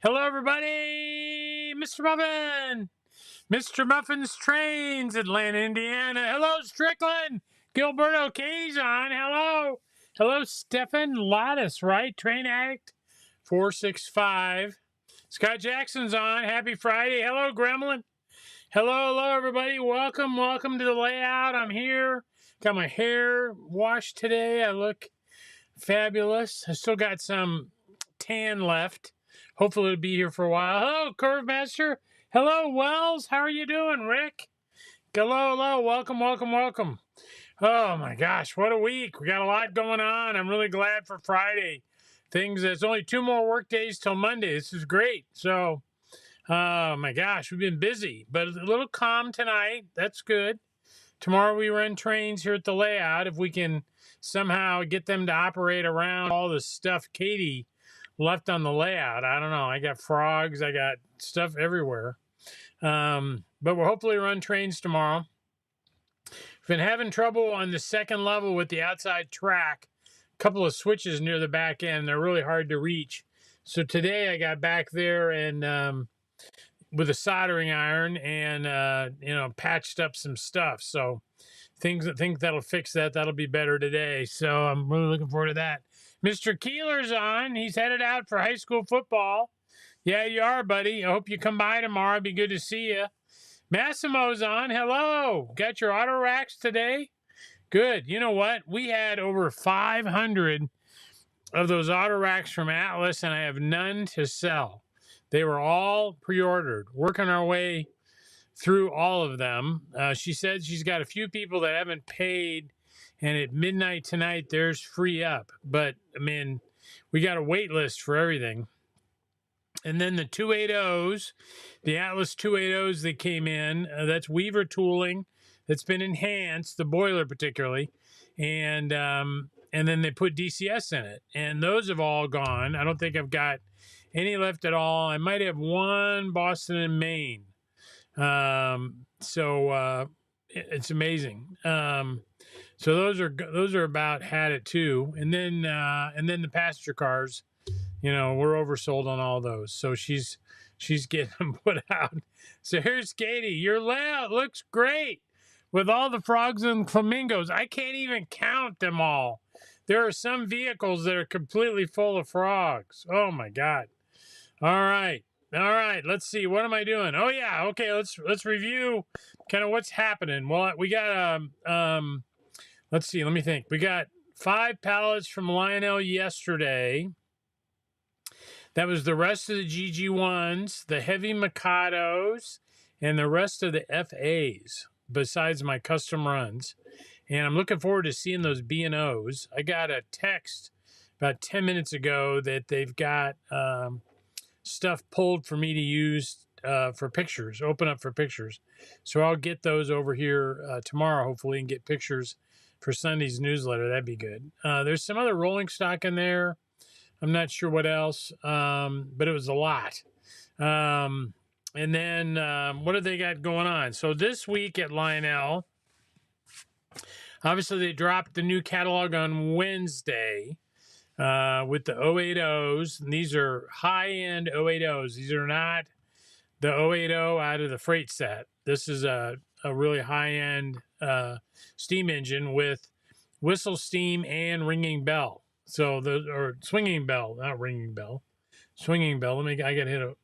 Hello, everybody. Mr. Muffin. Mr. Muffin's Trains, Atlanta, Indiana. Hello, Strickland. Gilberto Katie's on. Hello. Hello, Stefan Lattice, right? Train Addict 465. Scott Jackson's on. Happy Friday. Hello, Gremlin. Hello, everybody. Welcome to the layout. I'm here. Got my hair washed today. I look fabulous. I still got some tan left. Hopefully it'll be here for a while. Hello, Curve Master. Hello, Wells. How are you doing, Rick? Hello. Welcome. Oh my gosh, what a week. We got a lot going on. I'm really glad for Friday. There's only 2 more work days till Monday. This is great. So, oh my gosh, we've been busy, but a little calm tonight. That's good. Tomorrow we run trains here at the layout. If we can somehow get them to operate around all the stuff Katie left on the layout. I don't know. I got frogs. I got stuff everywhere. But we'll hopefully run trains tomorrow. Been having trouble on the second level with the outside track. A couple of switches near the back end. They're really hard to reach. So today I got back there and with a soldering iron and patched up some stuff. So I think that'll fix that. That'll be better today. So I'm really looking forward to that. Mr. Keeler's on. He's headed out for high school football. Yeah, you are, buddy. I hope you come by tomorrow. It'd be good to see you. Massimo's on. Hello. Got your auto racks today? Good. You know what? We had over 500 of those auto racks from Atlas, and I have none to sell. They were all pre-ordered. Working our way through all of them. She said she's got a few people that haven't paid, and at midnight tonight, there's free up. But, I mean, we got a wait list for everything. And then the 280s, the Atlas 280s that came in, that's Weaver tooling that's been enhanced, the boiler particularly, and then they put DCS in it. And those have all gone. I don't think I've got any left at all. I might have one Boston and Maine. So it's amazing. So those are about had it too. And then the passenger cars, we're oversold on all those. So she's getting them put out. So here's Katie. Your layout looks great with all the frogs and flamingos. I can't even count them all. There are some vehicles that are completely full of frogs. Oh my God. All right. Let's see. What am I doing? Oh yeah. Okay. Let's review kind of what's happening. Well, we got let's see. Let me think. We got 5 pallets from Lionel yesterday. That was the rest of the GG1s, the heavy Mikados, and the rest of the FAs besides my custom runs. And I'm looking forward to seeing those B&Os. I got a text about 10 minutes ago that they've got stuff pulled for me to use for pictures, open up for pictures. So I'll get those over here tomorrow, hopefully, and get pictures for Sunday's newsletter. That'd be good. There's some other rolling stock in there. I'm not sure what else, but it was a lot. And then what have they got going on? So this week at Lionel, obviously they dropped the new catalog on Wednesday. With the 080s, and these are high-end 080s. These are not the 080 out of the freight set. This is a really high-end steam engine with whistle steam and ringing bell. So or swinging bell, not ringing bell, swinging bell. I got to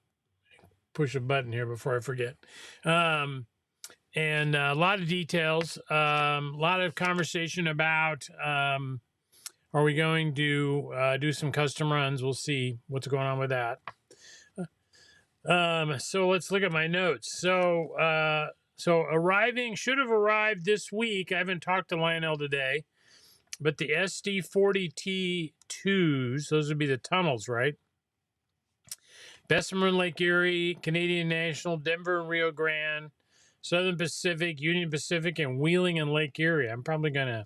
push a button here before I forget. And a lot of details, a lot of conversation about. Are we going to do some custom runs? We'll see what's going on with that. So let's look at my notes. So should have arrived this week. I haven't talked to Lionel today, but the SD40T2s, those would be the tunnels, right? Bessemer and Lake Erie, Canadian National, Denver and Rio Grande, Southern Pacific, Union Pacific, and Wheeling and Lake Erie. I'm probably going to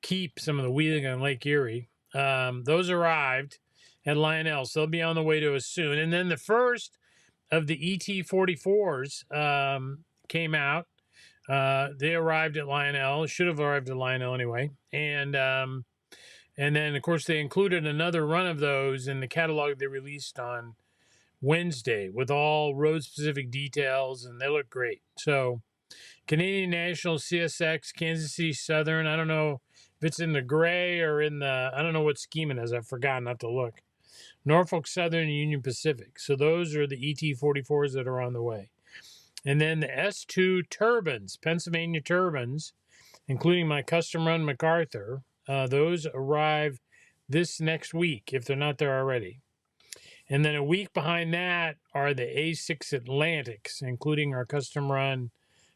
keep some of the Wheeling on Lake Erie. Those arrived at Lionel, so they'll be on the way to us soon. And then the first of the ET44s came out. They arrived at Lionel. Should have arrived at Lionel anyway. And then, of course, they included another run of those in the catalog they released on Wednesday with all road specific details, and they look great. So Canadian National, CSX, Kansas City Southern. I don't know if it's in the gray or in the, I don't know what scheme it is. I've forgotten not to look. Norfolk Southern, Union Pacific. So those are the ET44s that are on the way. And then the S2 turbines, Pennsylvania turbines, including my custom run MacArthur, those arrive this next week if they're not there already. And then a week behind that are the A6 Atlantics, including our custom run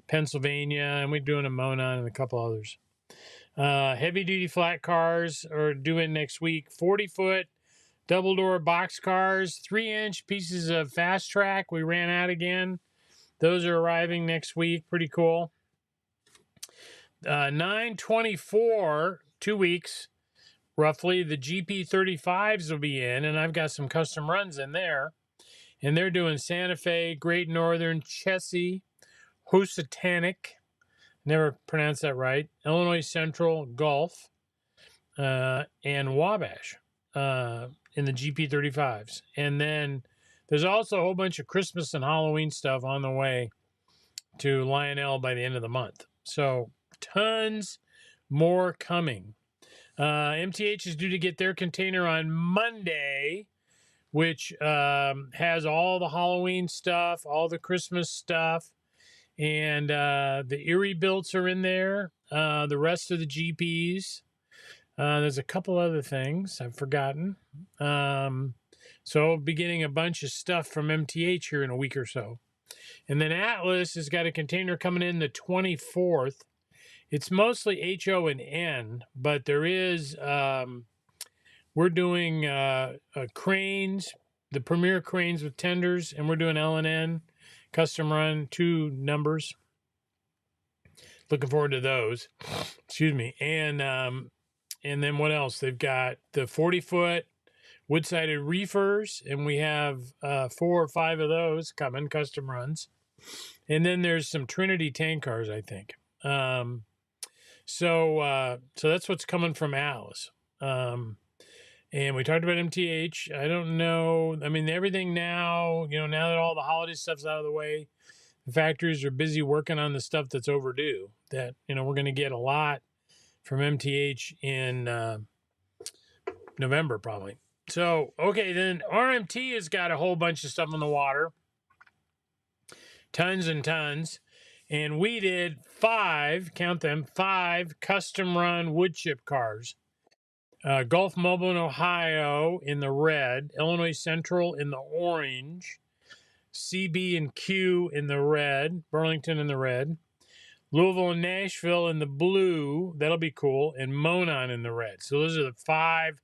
Pennsylvania, and we're doing a Monon and a couple others. Heavy duty flat cars are due in next week. 40-foot double door box cars, 3-inch pieces of fast track. We ran out again. Those are arriving next week. Pretty cool. 9/24, 2 weeks roughly. The GP35s will be in, and I've got some custom runs in there. And they're doing Santa Fe, Great Northern, Chessie, Housatonic, never pronounced that right, Illinois Central, Gulf, and Wabash in the GP35s. And then there's also a whole bunch of Christmas and Halloween stuff on the way to Lionel by the end of the month. So tons more coming. MTH is due to get their container on Monday, which has all the Halloween stuff, all the Christmas stuff, and the Erie builds are in there. The rest of the GPs. There's a couple other things I've forgotten. So I'll be getting a bunch of stuff from MTH here in a week or so. And then Atlas has got a container coming in the 24th. It's mostly HO and N, but there is, we're doing cranes, the premier cranes with tenders, and we're doing L&N, custom run, 2 numbers. Looking forward to those. Excuse me. And then what else? They've got the 40-foot wood-sided reefers, and we have 4 or 5 of those coming, custom runs. And then there's some Trinity tank cars, I think. So that's what's coming from Alice. And we talked about MTH. I don't know. I mean, everything now, now that all the holiday stuff's out of the way, the factories are busy working on the stuff that's overdue that, we're going to get a lot from MTH in November probably. So, okay, then RMT has got a whole bunch of stuff on the water. Tons and tons. And we did 5, count them, 5 custom run wood chip cars. Gulf Mobile in Ohio in the red, Illinois Central in the orange, CB and Q in the red, Burlington in the red, Louisville and Nashville in the blue, that'll be cool, and Monon in the red. So those are the 5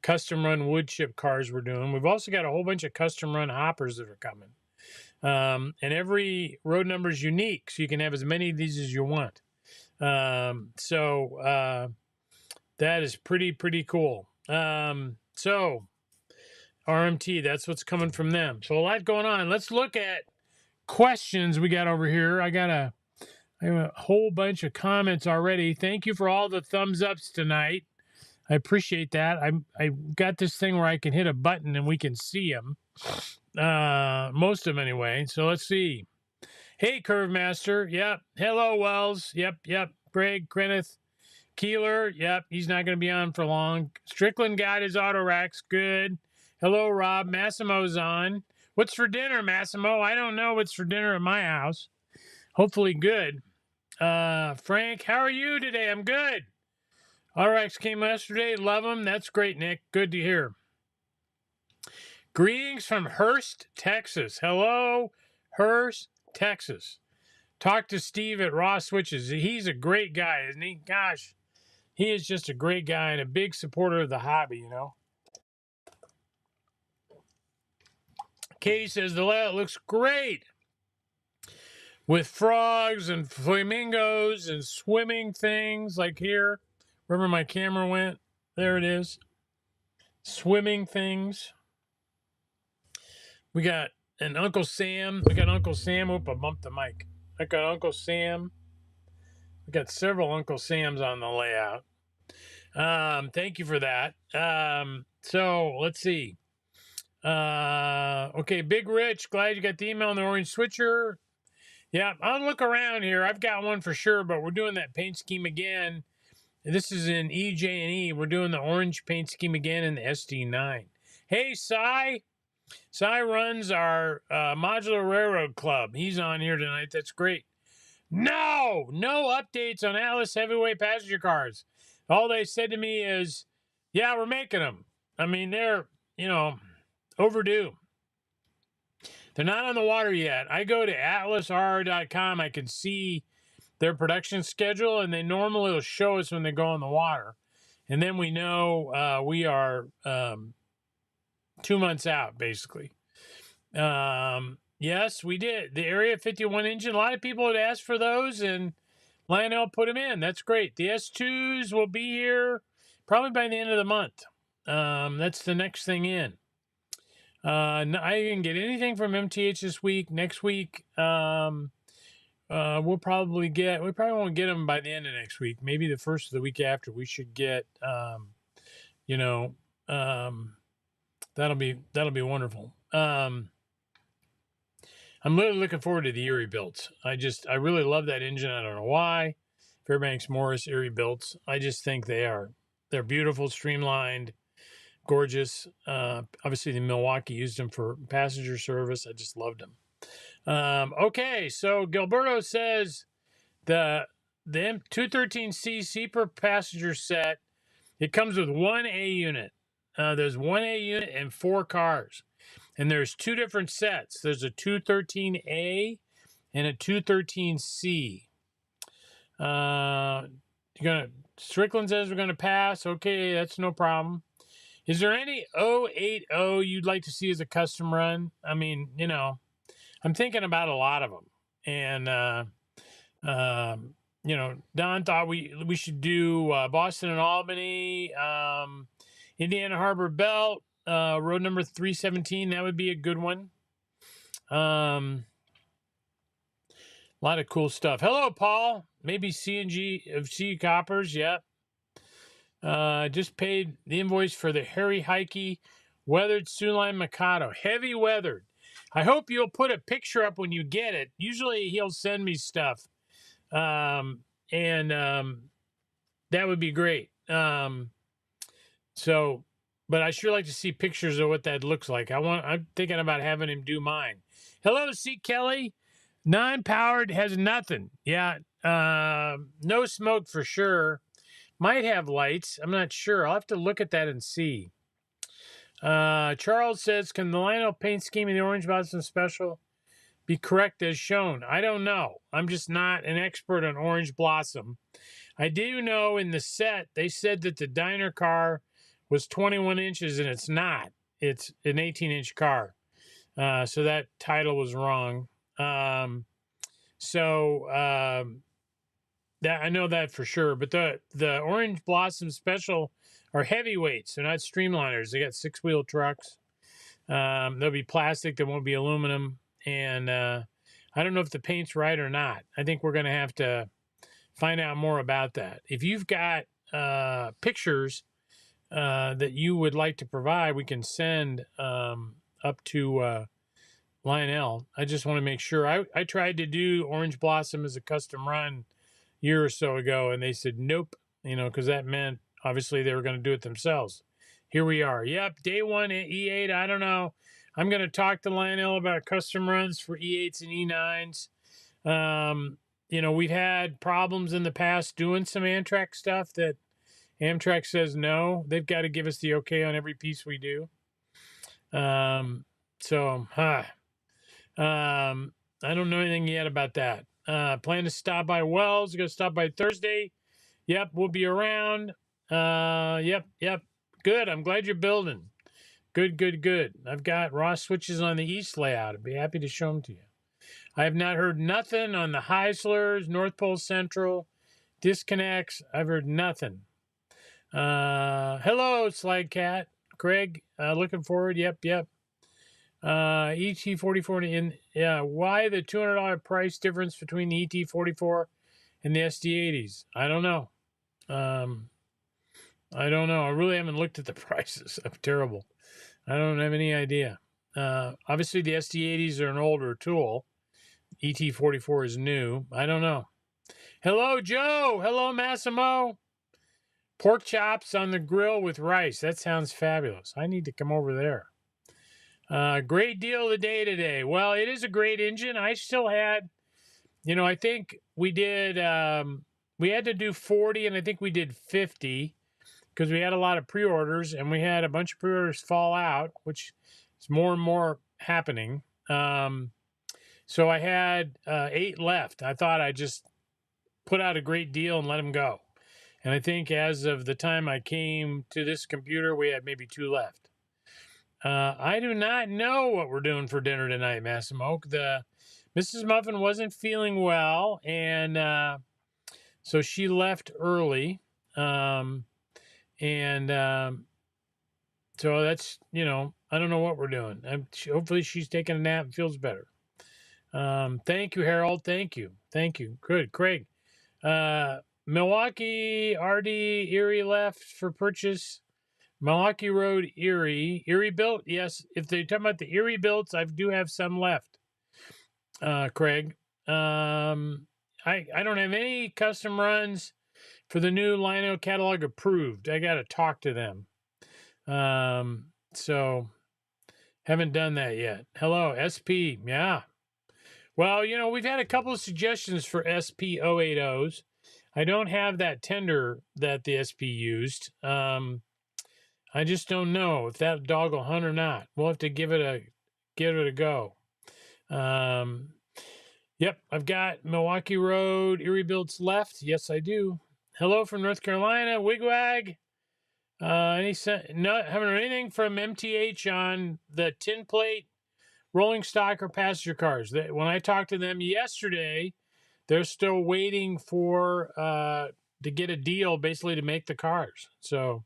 custom run wood chip cars we're doing. We've also got a whole bunch of custom run hoppers that are coming. And every road number is unique, so you can have as many of these as you want. So that is pretty cool. So RMT, that's what's coming from them. So a lot going on. Let's look at questions we got over here. I have a whole bunch of comments already. Thank you for all the thumbs ups tonight. I appreciate that. I got this thing where I can hit a button and we can see them. Most of them anyway. So let's see. Hey, Curve Master. Yep. Hello, Wells. Yep. Greg, Kenneth, Keeler. Yep. He's not going to be on for long. Strickland got his auto racks. Good. Hello, Rob. Massimo's on. What's for dinner, Massimo? I don't know what's for dinner at my house. Hopefully good. Frank, how are you today? I'm good. RX came yesterday. Love them. That's great, Nick. Good to hear. Greetings from Hurst, Texas. Hello, Hurst, Texas. Talk to Steve at Raw Switches. He's a great guy, isn't he? Gosh, he is just a great guy and a big supporter of the hobby, Katie says the layout looks great with frogs and flamingos and swimming things like here. Wherever my camera went, there it is. Swimming things. We got an Uncle Sam. We got Uncle Sam. Oop, I bumped the mic. I got Uncle Sam. We got several Uncle Sams on the layout. Thank you for that. So let's see. Okay, Big Rich, glad you got the email on the orange switcher. Yeah, I'll look around here. I've got one for sure, but we're doing that paint scheme again. This is in EJ&E. We're doing the orange paint scheme again in the SD9. Hey, Cy. Cy runs our Modular Railroad Club. He's on here tonight. That's great. No updates on Atlas heavyweight passenger cars. All they said to me is, yeah, we're making them. I mean, they're, overdue. They're not on the water yet. I go to atlasr.com. I can see their production schedule, and they normally will show us when they go on the water. And then we know we are 2 months out, basically. Yes, we did. The Area 51 engine, a lot of people had asked for those, and Lionel put them in. That's great. The S2s will be here probably by the end of the month. That's the next thing in. I didn't get anything from MTH this week. Next week, we probably won't get them by the end of next week. Maybe the first of the week after. We should get, that'll be wonderful. I'm really looking forward to the Erie builds. I really love that engine. I don't know why. Fairbanks Morris Erie builds. I just think they're beautiful, streamlined, gorgeous. Obviously, the Milwaukee used them for passenger service. I just loved them. Okay, so Gilberto says the M213C per passenger set, it comes with one A unit. There's one A unit and 4 cars. And there's 2 different sets. There's a 213A and a 213C. Strickland says we're going to pass. Okay, that's no problem. Is there any 080 you'd like to see as a custom run? I mean, I'm thinking about a lot of them. And, Don thought we should do Boston and Albany, Indiana Harbor Belt, road number 317. That would be a good one. A lot of cool stuff. Hello, Paul. Maybe CNG of C Coppers. Yep. Just paid the invoice for the Harry Heike weathered Suline Mikado. Heavy weathered. I hope you'll put a picture up when you get it. Usually he'll send me stuff. That would be great. But I sure like to see pictures of what that looks like. I'm thinking about having him do mine. Hello, C. Kelly. Non-powered has nothing. Yeah. No smoke for sure. Might have lights. I'm not sure. I'll have to look at that and see. Charles says, can the Lionel paint scheme in the Orange Blossom Special be correct as shown? I don't know. I'm just not an expert on Orange Blossom. I do know in the set, they said that the diner car was 21 inches, and it's not. It's an 18-inch car. So that title was wrong. That I know that for sure. But the Orange Blossom Special are heavyweights. They're not streamliners. They got 6-wheel trucks. They'll be plastic. They won't be aluminum. And I don't know if the paint's right or not. I think we're going to have to find out more about that. If you've got pictures that you would like to provide, we can send up to Lionel. I just want to make sure. I tried to do Orange Blossom as a custom run a year or so ago, and they said nope, because that meant obviously they were going to do it themselves. Here we are. Yep, day 1 at E8. I don't know. I'm going to talk to Lionel about custom runs for E8s and E9s. We've had problems in the past doing some Amtrak stuff that Amtrak says no. They've got to give us the okay on every piece we do. I don't know anything yet about that. Plan to stop by Wells. Going to stop by Thursday. Yep, we'll be around. Yep. Good. I'm glad you're building. Good. I've got raw switches on the east layout. I'd be happy to show them to you. I have not heard nothing on the Heislers, North Pole Central, disconnects. I've heard nothing. Hello, Slide Cat. Craig, looking forward. Yep. ET44 why the $200 price difference between the ET44 and the SD80s? I don't know. I really haven't looked at the prices. I'm terrible. I don't have any idea. Obviously, the SD80s are an older tool. ET44 is new. I don't know. Hello, Joe. Hello, Massimo. Pork chops on the grill with rice. That sounds fabulous. I need to come over there. Great deal of the day today. Well, it is a great engine. I still had, I think we did, we had to do 40 and I think we did 50 because we had a lot of pre-orders and we had a bunch of pre-orders fall out, which is more and more happening. So I had 8 left. I thought I'd just put out a great deal and let them go. And I think as of the time I came to this computer, we had maybe 2 left. I do not know what we're doing for dinner tonight, Massimo. The Mrs. Muffin wasn't feeling well, and so she left early. So that's, I don't know what we're doing. Hopefully she's taking a nap and feels better. Thank you, Harold. Thank you. Good, Craig. Milwaukee, RD, Erie left for purchase. Milwaukee Road, Erie built. Yes, if they're talking about the Erie builds, I do have some left. Craig, I don't have any custom runs for the new Lionel catalog approved. I got to talk to them. So haven't done that yet. Hello, SP. Yeah. Well, we've had a couple of suggestions for SP 080s. I don't have that tender that the SP used. I just don't know if that dog will hunt or not. We'll have to give it a go. Yep, I've got Milwaukee Road, Erie builds left. Yes, I do. Hello from North Carolina, Wigwag. Haven't heard anything from MTH on the tin plate rolling stock or passenger cars. When I talked to them yesterday, they're still waiting for to get a deal, basically, to make the cars. So,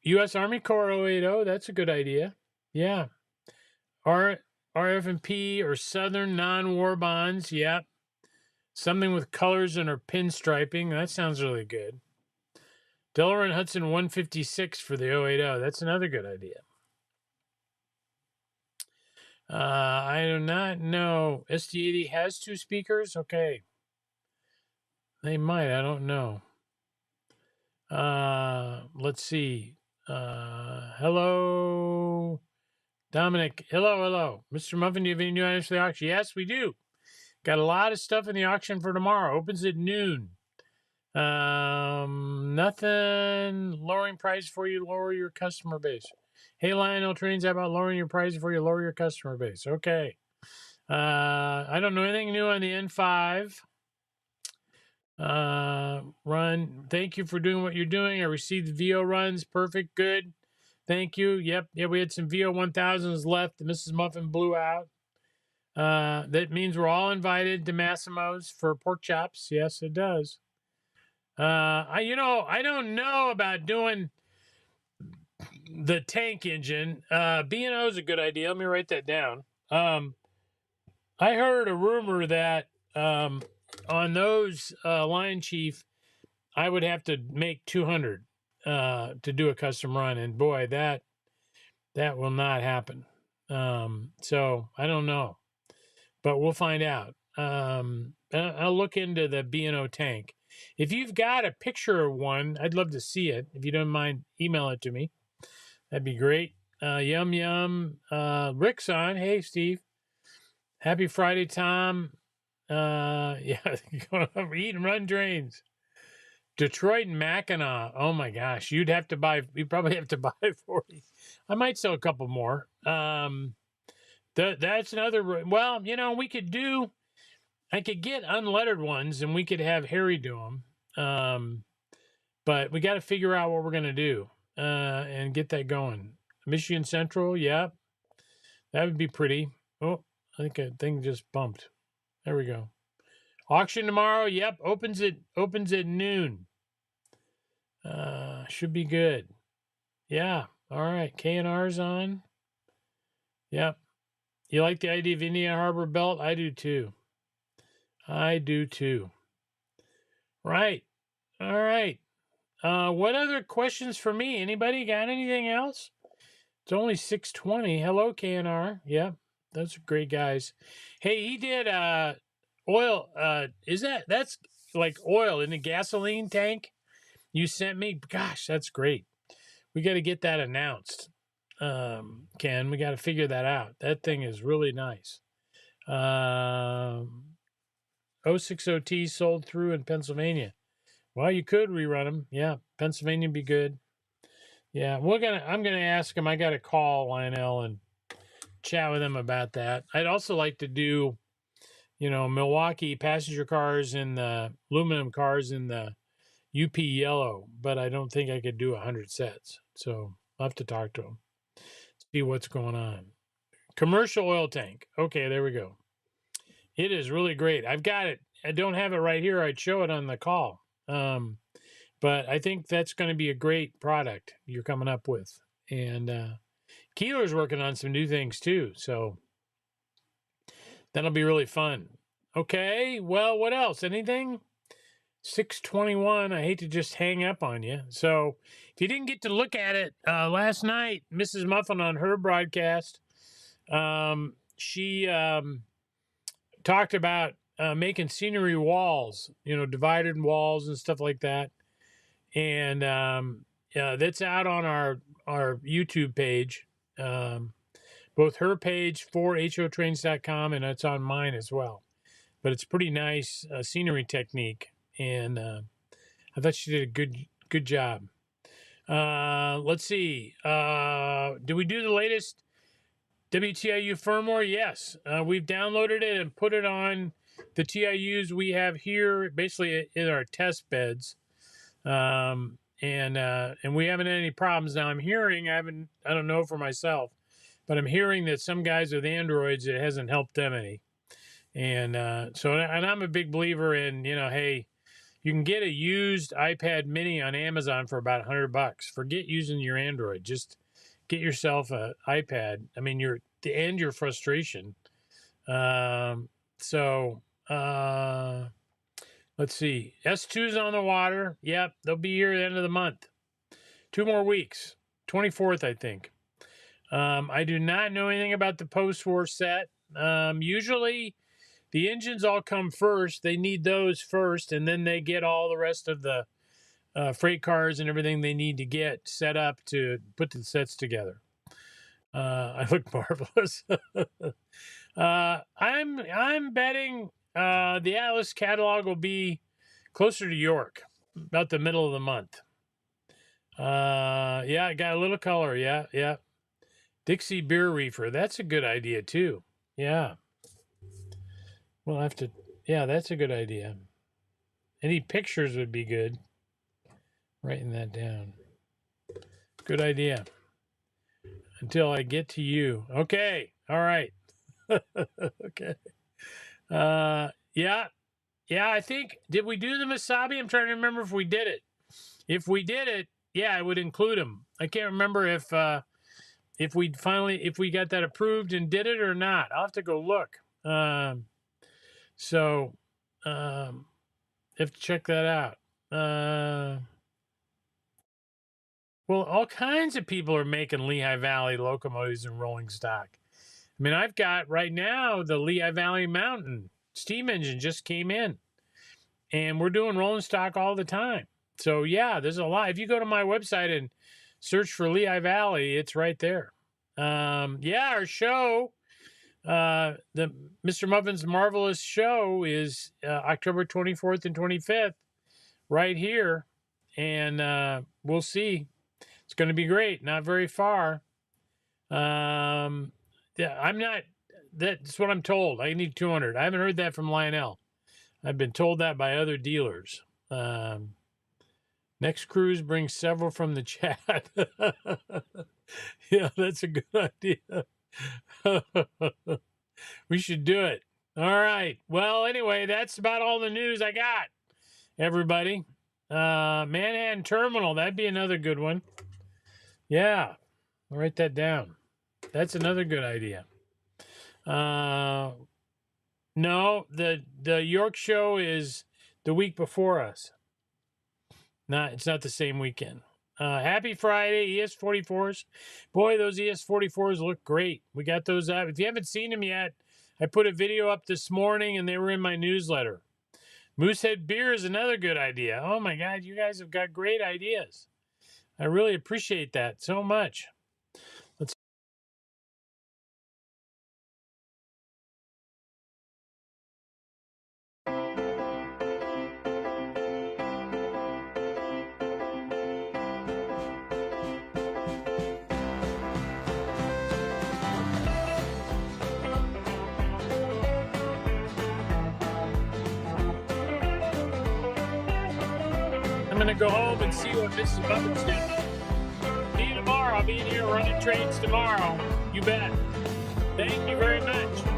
U.S. Army Corps 080, that's a good idea. Yeah. RF&P or Southern non-war bonds. Yep. Something with colors and or pinstriping. That sounds really good. Delaware and Hudson 156 for the 080. That's another good idea. I do not know. SD80 has 2 speakers? Okay. They might. I don't know. Let's see. Hello, Dominic. Hello. Mr. Muffin, do you have any new items for the auction? Yes, we do. Got a lot of stuff in the auction for tomorrow. Opens at noon. Nothing lowering price for you, lower your customer base. Hey, Lionel Trains, how about lowering your price before you lower your customer base? Okay. I don't know anything new on the N5. Run. Thank you for doing what you're doing. I received the VO runs. Perfect. Good. Thank you. Yep. Yeah, we had some VO 1000s left. The Mrs. Muffin blew out. That means we're all invited to Massimo's for pork chops. Yes, it does. I don't know about doing the tank engine. B&O is a good idea. Let me write that down. I heard a rumor that on those Lion Chief, I would have to make 200 to do a custom run, and boy, that will not happen. So I don't know, but we'll find out. I'll look into the B&O tank. If you've got a picture of one, I'd love to see it. If you don't mind, email it to me. That'd be great. Yum. Rick's on. Hey, Steve. Happy Friday, Tom. Yeah, eat and run trains. Detroit and Mackinac. Oh my gosh, you'd probably have to buy 40. I might sell a couple more. That's another. Well, I could get unlettered ones and we could have Harry do them. But we got to figure out what we're going to do and get that going. Michigan Central, yeah, that would be pretty. Oh, I think a thing just bumped. There we go. Auction tomorrow. Yep, opens at noon. Should be good. Yeah. All right. K&R's on. Yep. You like the idea of Indiana Harbor Belt? I do too. Right. All right. What other questions for me? Anybody got anything else? It's only 6:20. Hello, KNR. Yeah, those are great guys. Hey, he did oil. That's like oil in the gasoline tank you sent me? Gosh, that's great. We got to get that announced. Ken, we got to figure that out. That thing is really nice. 060T sold through in Pennsylvania. Well, you could rerun them. Yeah, Pennsylvania would be good. Yeah, I'm gonna ask him. I got to call Lionel and chat with him about that. I'd also like to do, Milwaukee passenger cars and the aluminum cars in the UP yellow, but I don't think I could do 100 sets. So I'll have to talk to him, see what's going on. Commercial oil tank. Okay, there we go. It is really great. I've got it. I don't have it right here. I'd show it on the call. But I think that's going to be a great product you're coming up with. And Keeler's working on some new things too. So that'll be really fun. Okay, well, what else? Anything? 6:21. I hate to just hang up on you. So if you didn't get to look at it last night, Mrs. Muffin on her broadcast, she talked about making scenery walls, divided walls and stuff like that. And that's out on our YouTube page. Both her page for HOTrains.com and it's on mine as well. But it's pretty nice scenery technique, and I thought she did a good job. Let's see. Did we do the latest WTIU firmware? Yes. We've downloaded it and put it on the TIUs we have here, basically in our test beds. And we haven't had any problems. Now I'm hearing, I don't know for myself, but I'm hearing that some guys with Androids, it hasn't helped them any. And and I'm a big believer in, hey, you can get a used iPad mini on Amazon for about $100. Forget using your Android. Just get yourself an iPad. I mean, to end your frustration. Let's see. S2's on the water. Yep, they'll be here at the end of the month. 2 more weeks. 24th, I think. I do not know anything about the post-war set. Usually the engines all come first. They need those first, and then they get all the rest of the freight cars and everything they need to get set up to put the sets together. I look marvelous. I'm betting the Atlas catalog will be closer to York, about the middle of the month. Yeah, it got a little color. Yeah. Dixie Beer Reefer. That's a good idea too. Yeah. We'll have to. Yeah, that's a good idea. Any pictures would be good. Writing that down. Good idea. Until I get to you. Okay. All right. Okay. Yeah. I think, did we do the Masabi? I'm trying to remember if we did it. If we did it, yeah, I would include them. I can't remember if we got that approved and did it or not. I'll have to go look. Have to check that out. Well, all kinds of people are making Lehigh Valley locomotives and rolling stock. I mean, I've got right now the Lehigh Valley Mountain steam engine just came in, and we're doing rolling stock all the time. So yeah, there's a lot. If you go to my website and search for Lehigh Valley, it's right there. Our show, the Mr. Muffin's Marvelous Show, is October 24th and 25th, right here, and we'll see. It's going to be great. Not very far. I'm not. That's what I'm told. I need 200. I haven't heard that from Lionel. I've been told that by other dealers. Next cruise brings several from the chat. Yeah, that's a good idea. We should do it. All right. Well, anyway, that's about all the news I got, everybody. Manhattan Terminal, that'd be another good one. Yeah, I'll write that down. That's another good idea. No, the York show is the week before us. It's not the same weekend. Happy Friday, ES44s. Boy, those ES44s look great. We got those out. If you haven't seen them yet, I put a video up this morning and they were in my newsletter. Moosehead beer is another good idea. Oh my God, you guys have got great ideas. I really appreciate that so much. I'm going to go home and see what Mrs. Muffin's doing. See you tomorrow. I'll be in here running trains tomorrow. You bet. Thank you very much.